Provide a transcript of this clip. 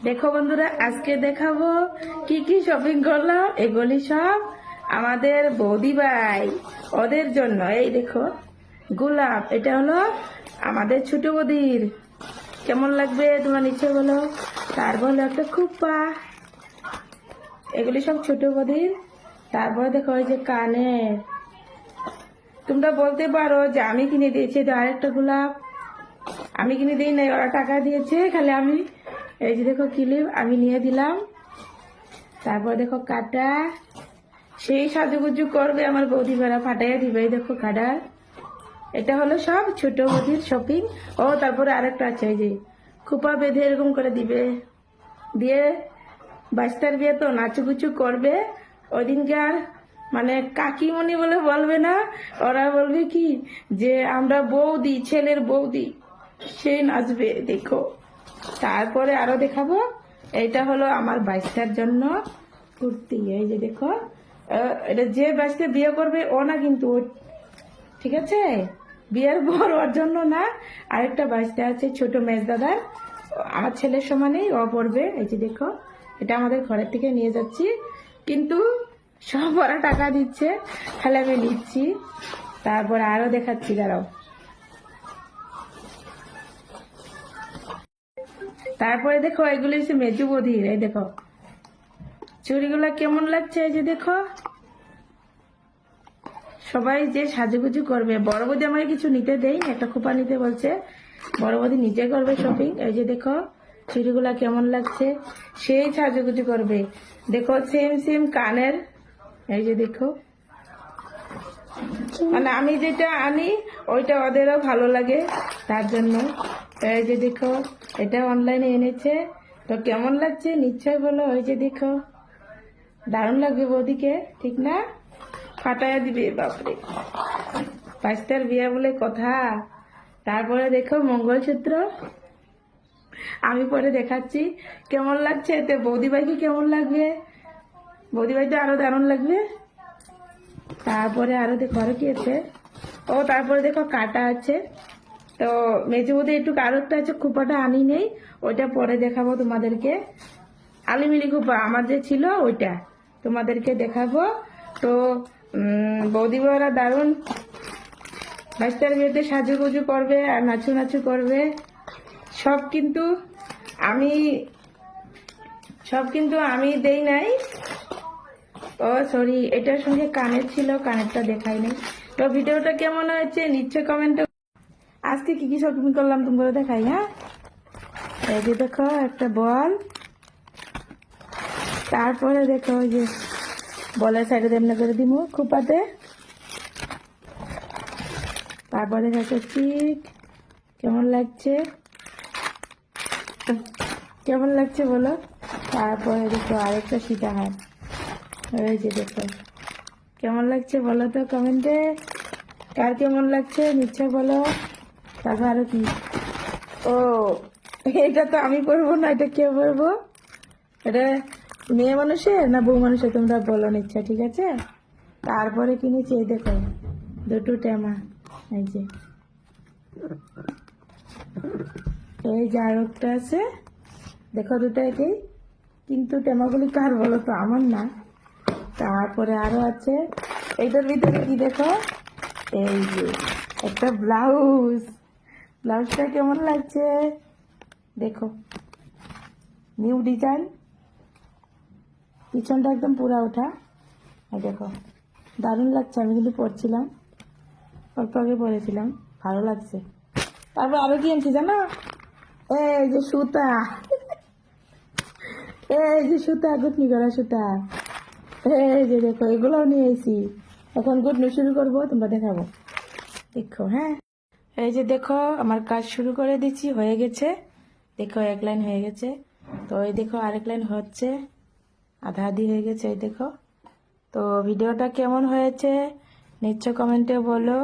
দেখো বন্ধুরা, আজকে দেখাবো কি কি শপিং করলাম। এগুলি সব আমাদের বৌদি ভাই ওদের জন্য। এই দেখো গোলাপ, এটা হলো আমাদের ছোট বৌদির। কেমন লাগবে তোমার নিচে বলো। তারপর হলো একটা খুপ্পা, এগুলি সব ছোট বৌদির। তারপরে দেখো ওই যে কানের, তোমরা বলতে পারো যে আমি কিনে দিয়েছি, এটা আরেকটা গোলাপ। আমি কিনে দিই নাই, ওরা টাকা দিয়েছে, খালি আমি এই যে দেখো ক্লিপ আমি নিয়ে দিলাম। তারপর দেখো কাটা, সেই সাজুগুজু করবে আমার বৌদি বেড়া ফাটাইয়া দিবে। এই দেখো কাটার, এটা হলো সব ছোট বৌদির শপিং। ও তারপরে আরেকটা আছে, এই যে খোপা বেঁধে এরকম করে দিবে, দিয়ে বাচ্চার বিয়ে তো নাচুগুচু করবে। ওই দিনকার মানে কাকিমণি বলে বলবে না, ওরা বলবে কি যে আমরা বৌদি, ছেলের বৌদি, সে নাচবে। দেখো তারপরে আরো দেখাবো, এইটা হলো আমার বাচ্চার জন্য কুর্তি। এই যে দেখো, এটা যে বাচ্চা বিয়ে করবে ও না কিন্তু, ঠিক আছে, বিয়ের পর ওর জন্য না, আরেকটা বাচ্চা আছে ছোট মেজ দাদার, আমার ছেলের সমানেই ও পড়বে। এই যে দেখো, এটা আমাদের ঘরের থেকে নিয়ে যাচ্ছি, কিন্তু সব ওরা টাকা দিচ্ছে, খালি আমি নিচ্ছি। তারপর আরো দেখাচ্ছি, দাঁড়াও। তারপরে দেখো এগুলো হচ্ছে মেজু বধির। এই দেখো চুড়িগুলো কেমন লাগছে। এই যে দেখো, সবাই যে সাজুগুজু করবে, বড় বৌদি আমাকে কিছু নিতে দেই, একটা খোপা নিতে বলছে, বড় বৌদি নিজে করবে শপিং। এই যে দেখো চুড়িগুলা কেমন লাগছে, সেই সাজুগুজু করবে। দেখো সেম সেম কানের, এই যে দেখো, মানে আমি যেটা আনি ওইটা ওদেরও ভালো লাগে, তার জন্য। এই যে দেখো, এটা অনলাইনে এনেছে, তো কেমন লাগছে নিশ্চয় বলো। ওই যে দেখো, দারুণ লাগবে বৌদিকে, ঠিক না? ফাটাইয়া দিবে, বাপরে, পাঁচটার বিয়ে বলে কথা। তারপরে দেখো মঙ্গলসূত্র, আমি পরে দেখাচ্ছি কেমন লাগছে। এতে বৌদি ভাইকে কেমন লাগবে, বৌদি ভাই তো আরো দারুণ লাগবে। তারপরে আরো দেখো আরো কি আছে, ও তারপরে দেখো কাটা আছে। তো মেজে বৌদি একটু আরেকটা আছে, খোপাটা আনি নেই, ওইটা পরে দেখাবো তোমাদেরকে। আলিমিলি খোপা আমার যে ছিল ওইটা তোমাদেরকে দেখাবো। তো বৌদি বউরা দারুণ বাচ্চার বিয়েতে সাজুগুজু করবে আর নাচু নাচু করবে। সব কিন্তু আমি দেই নাই। ও সরি, এটার সঙ্গে কানের ছিল, কানেরটা দেখাই নাই। তো ভিডিওটা কেমন হয়েছে নিশ্চয় কমেন্টে। আজকে কি কি শপিং করলাম তোমরা দেখাই। হ্যাঁ, এই যে দেখো একটা বল, তারপরে দেখো ওই যে বলের সাইডে এমনি করে দিব খোপাতে, তারপরে দেখো চিক, কেমন লাগছে, কেমন লাগছে বলো। তারপরে দেখো আরেকটা সীতা হার, এই যে দেখো কেমন লাগছে বলো তো কমেন্টে, কার কেমন লাগছে নিশ্চয় বলো। তারপর আরো কি, ও এটা তো আমি পরবো না, এটা কে পরবো, এটা মেয়ে মানুষের না বউ মানুষের, তোমরা বলো নিশ্চয়, ঠিক আছে। তারপরে কিনেছি এই দেখো দুটো টেমা, এই যে এই যে আর একটা আছে, দেখো দুটো একই, কিন্তু টেমাগুলি কার বলো তো, আমার না। তারপরে আরো আছে, এইটার ভিতরে কি দেখো, এই যে একটা ব্লাউজ, ব্লাউজটা কেমন লাগছে দেখো, নিউ ডিজাইন, পিছনটা একদম পুরা ওঠা। এই দেখো দারুণ লাগছে, আমি কিন্তু পরছিলাম, অল্প আগে পরেছিলাম, ভালো লাগছে। তারপর আরো কি আনছি জানো, এই যে সুতা, এই যে সুতা, গুটনি করা সুতা, এই যে দেখো এগুলোও নিয়ে এসি। এখন গুটনি শুরু করবো, তোমরা দেখাবো, দেখো। হ্যাঁ, এই যে দেখো আমার কাজ শুরু করে দিচ্ছি, হয়ে গেছে, দেখো এক লাইন হয়ে গেছে। তো এই দেখো আরেক লাইন হচ্ছে, আধা আধি হয়ে গেছে। এই দেখো, তো ভিডিওটা কেমন হয়েছে নিশ্চয় কমেন্টে বলো।